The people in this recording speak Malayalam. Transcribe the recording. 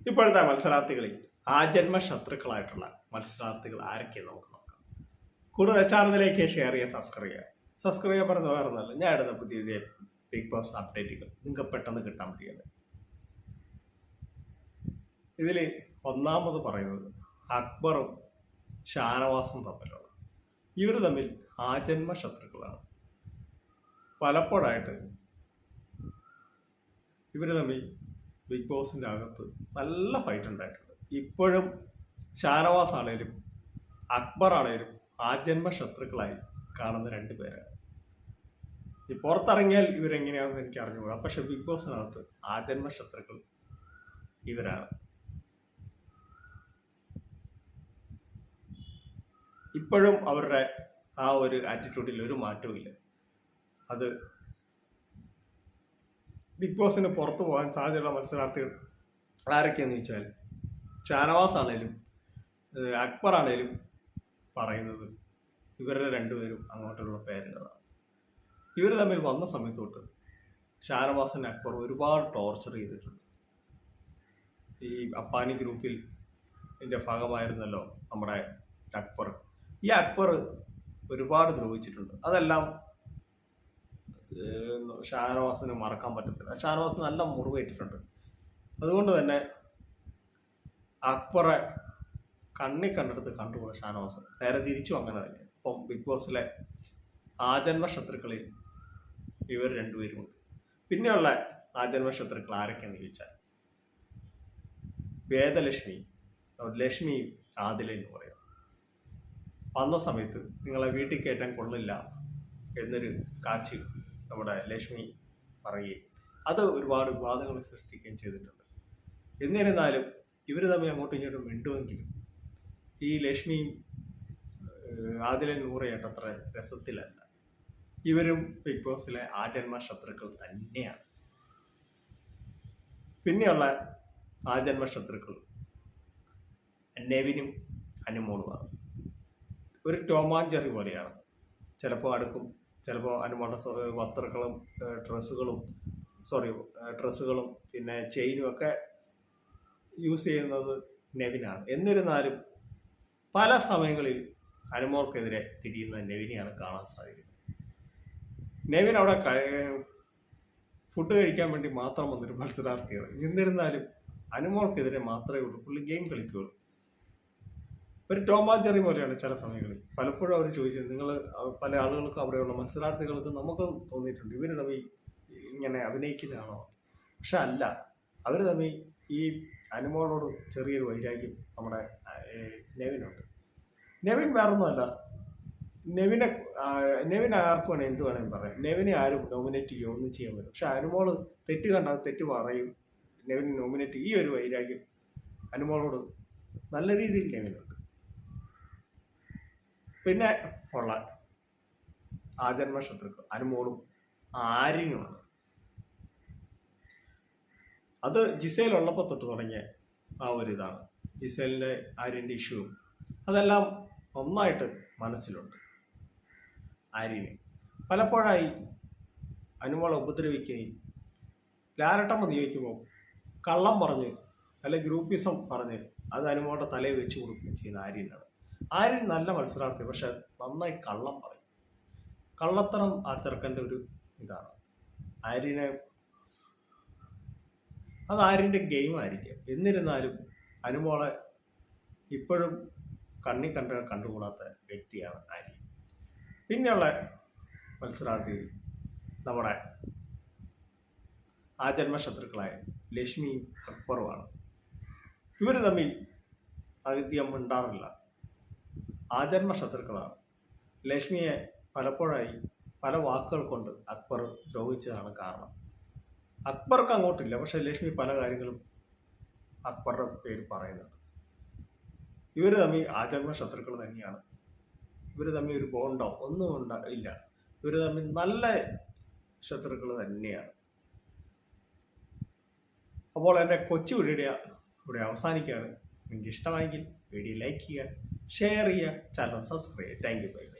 ഇപ്പോഴത്തെ മത്സരാർത്ഥികളിൽ ആജന്മ ശത്രുക്കളായിട്ടുള്ള മത്സരാർത്ഥികൾ ആരൊക്കെയെന്ന് നമുക്ക് നോക്കാം. കൂടുതൽ ചാനലിലേക്ക് ഷെയർ ചെയ്യുക, സബ്സ്ക്രൈബ് ചെയ്യാൻ പറഞ്ഞ വേറൊന്നല്ല, ഞാൻ ഇടുന്ന പുതിയ ബിഗ് ബോസ് അപ്ഡേറ്റുകൾ നിങ്ങൾക്ക് പെട്ടെന്ന് കിട്ടാൻ വേണ്ടിയാണ്. ഇതിൽ ഒന്നാമത് പറയുന്നത് അക്ബറും ഷാനവാസും തമ്മിലാണ്. ഇവർ തമ്മിൽ ആജന്മ ശത്രുക്കളാണ്. പലപ്പോഴായിട്ട് ഇവർ തമ്മിൽ ബിഗ് ബോസിൻ്റെ അകത്ത് നല്ല ഫൈറ്റ് ഉണ്ടായിട്ടുണ്ട്. ഇപ്പോഴും ഷാനവാസ് ആണേലും അക്ബർ ആണേലും ആജന്മ ശത്രുക്കളായി കാണുന്ന രണ്ടുപേരാണ്. ഈ പുറത്തിറങ്ങിയാൽ ഇവരെങ്ങനെയാണെന്ന് എനിക്ക് അറിഞ്ഞുകൂടാ, പക്ഷെ ബിഗ് ബോസിനകത്ത് ആജന്മ ശത്രുക്കൾ ഇവരാണ്. ഇപ്പോഴും അവരുടെ ആ ഒരു ആറ്റിറ്റ്യൂഡിൽ ഒരു മാറ്റവും ഇല്ല. അത് ബിഗ് ബോസിന് പുറത്തു പോകാൻ സാധ്യതയുള്ള മത്സരാർത്ഥികൾ ആരൊക്കെയെന്ന് ചോദിച്ചാൽ ഷാനവാസ് ആണേലും അക്ബർ ആണേലും പറയുന്നത് ഇവരുടെ രണ്ടുപേരും അങ്ങോട്ടുള്ള പേരുകളാണ്. ഇവർ തമ്മിൽ വന്ന സമയത്ത് തൊട്ട് ഷാനവാസിന് അക്ബർ ഒരുപാട് ടോർച്ചർ ചെയ്തിട്ടുണ്ട്. ഈ അപ്പാനി ഗ്രൂപ്പിൽ ഇതിൻ്റെ ഭാഗമായിരുന്നല്ലോ നമ്മുടെ അക്ബർ. ഈ അക്ബർ ഒരുപാട് ദ്രോഹിച്ചിട്ടുണ്ട്. അതെല്ലാം ഷാനവാസിന് മറക്കാൻ പറ്റത്തില്ല. ഷാനവാസ് നല്ല മുറിവേറ്റിട്ടുണ്ട്. അതുകൊണ്ട് തന്നെ അക്ബറെ കണ്ണി കണ്ടെടുത്ത് കണ്ടുകൂടാ ഷാനവാസ്. നേരെ തിരിച്ചു അങ്ങനെ തന്നെ. അപ്പം ബിഗ് ബോസിലെ ആജന്മ ശത്രുക്കളിൽ ഇവർ രണ്ടുപേരുമുണ്ട്. പിന്നെയുള്ള ആജന്മ ശത്രുക്കൾ ആരൊക്കെയെന്ന് ചോദിച്ചാൽ വേദലക്ഷ്മി, ലക്ഷ്മി ആദില എന്ന് പറയും. വന്ന സമയത്ത് നിങ്ങളെ വീട്ടിൽ കയറ്റാൻ കൊള്ളില്ല എന്നൊരു കാച്ച് നമ്മുടെ ലക്ഷ്മി പറയുകയും അത് ഒരുപാട് വിവാദങ്ങൾ സൃഷ്ടിക്കുകയും ചെയ്തിട്ടുണ്ട്. എന്നിരുന്നാലും ഇവർ തമ്മിൽ അങ്ങോട്ടും ഇങ്ങോട്ടും മിണ്ടുമെങ്കിലും ഈ ലക്ഷ്മിയും ആദിലൻ നൂറയായിട്ടത്ര രസത്തിലല്ല. ഇവരും ബിഗ് ബോസിലെ ആജന്മ ശത്രുക്കൾ തന്നെയാണ്. പിന്നെയുള്ള ആജന്മ ശത്രുക്കൾ നെവിനും അനുമോളുമാണ്. ഒരു ടോമാഞ്ചറി പോലെയാണ്. ചിലപ്പോൾ അടുക്കും, ചിലപ്പോൾ അനുമോളുടെ വസ്ത്രങ്ങളും ഡ്രസ്സുകളും പിന്നെ ചെയിനും ഒക്കെ യൂസ് ചെയ്യുന്നത് നെവിനാണ്. എന്നിരുന്നാലും പല സമയങ്ങളിൽ അനുമോൾക്കെതിരെ തിരിയുന്ന നെവിനെയാണ് കാണാൻ സാധിക്കുന്നത്. നെവിൻ അവിടെ ഫുഡ് കഴിക്കാൻ വേണ്ടി മാത്രം വന്നൊരു മത്സരാർത്ഥിയാണ്. എന്നിരുന്നാലും അനുമോൾക്കെതിരെ മാത്രമേ ഉള്ളൂ, പുള്ളി ഗെയിം കളിക്കുകയുള്ളൂ. ഒരു ടോമാഞ്ചറി പോലെയാണ് ചില സമയങ്ങളിൽ. പലപ്പോഴും അവർ ചോദിച്ചത്, നിങ്ങൾ പല ആളുകൾക്കും അവിടെയുള്ള മത്സരാർത്ഥികൾക്ക് നമുക്കും തോന്നിയിട്ടുണ്ട് ഇവർ തമ്മിൽ ഇങ്ങനെ അഭിനയിക്കുന്നതാണോ. പക്ഷെ അല്ല, അവർ തമ്മിൽ ഈ അനുമോളോട് ചെറിയൊരു വൈരാഗ്യം നമ്മുടെ നെവിനുണ്ട്. നെവിൻ വേറൊന്നുമല്ല, നെവിൻ ആർക്കും വേണേൽ എന്ത് വേണമെങ്കിൽ പറയാം. നെവിനെ ആരും നോമിനേറ്റ് ചെയ്യുകയോ ഒന്നും ചെയ്യാൻ പറ്റും. പക്ഷെ അനുമോള് തെറ്റ് കണ്ടാൽ തെറ്റ് പറയും. നെവിൻ നോമിനേറ്റ് ഈ ഒരു വൈരാഗ്യം അനുമോളോട് നല്ല രീതിയിൽ നെവിനുണ്ട്. പിന്നെ ഉള്ള ആജന്മ ശത്രുക്കൾ അനുമോളും ആര്യനുമാണ്. അത് ജിസേൽ ഉള്ളപ്പോൾ തൊട്ട് തുടങ്ങിയ ആ ഒരു ഇതാണ്. ജിസേലിൻ്റെ ആര്യൻ്റെ ഇഷ്യൂവും അതെല്ലാം ഒന്നായിട്ട് മനസ്സിലുണ്ട്. ആര്യന് പലപ്പോഴായി അനുമോളെ ഉപദ്രവിക്കുകയും ലാരട്ടമ്മ നിയോഗിക്കുമ്പോൾ കള്ളം പറഞ്ഞ് അല്ലെ ഗ്രൂപ്പിസം പറഞ്ഞ് അത് അനുമോളുടെ തലയിൽ വെച്ച് കൊടുക്കുകയും ചെയ്യുന്ന ആര്യനാണ്. ആര്യൻ നല്ല മത്സരാർത്ഥി, പക്ഷെ നന്നായി കള്ളം പറയും. കള്ളത്തരം ആ ചെറുക്കൻ്റെ ഒരു ഇതാണ്. അത് ആര്യൻ്റെ ഗെയിമായിരിക്കും. എന്നിരുന്നാലും അനുമോളെ ഇപ്പോഴും കണ്ടുകൂടാത്ത വ്യക്തിയാണ് ആര്യൻ. പിന്നെയുള്ള മത്സരാർത്ഥി നമ്മുടെ ആജന്മ ശത്രുക്കളായ ലക്ഷ്മിയും അക്ബറുമാണ്. ഇവർ തമ്മിൽ അധികം മിണ്ടാറില്ല. ആജന്മ ശത്രുക്കളാണ്. ലക്ഷ്മിയെ പലപ്പോഴായി പല വാക്കുകൾ കൊണ്ട് അക്ബർ ദ്രോഹിച്ചതാണ് കാരണം. അക്ബർക്ക് അങ്ങോട്ടില്ല, പക്ഷെ ലക്ഷ്മി പല കാര്യങ്ങളും അക്ബറുടെ പേര് പറയുന്നുണ്ട്. ഇവർ തമ്മിൽ ആജന്മ ശത്രുക്കൾ തന്നെയാണ്. ഇവർ തമ്മിൽ ഒരു ബോണ്ടോ ഒന്നും ഇല്ല. ഇവർ തമ്മിൽ നല്ല ശത്രുക്കൾ തന്നെയാണ്. അപ്പോൾ എൻ്റെ കൊച്ചു വീഡിയോ ഇവിടെ അവസാനിക്കുകയാണ്. നിങ്ങൾക്ക് ഇഷ്ടമായെങ്കിൽ വീഡിയോ ലൈക്ക് ചെയ്യുക, ഷെയർ ചെയ്യുക, ചാനൽ സബ്സ്ക്രൈബ് ചെയ്യുക. Thank you. ബൈ.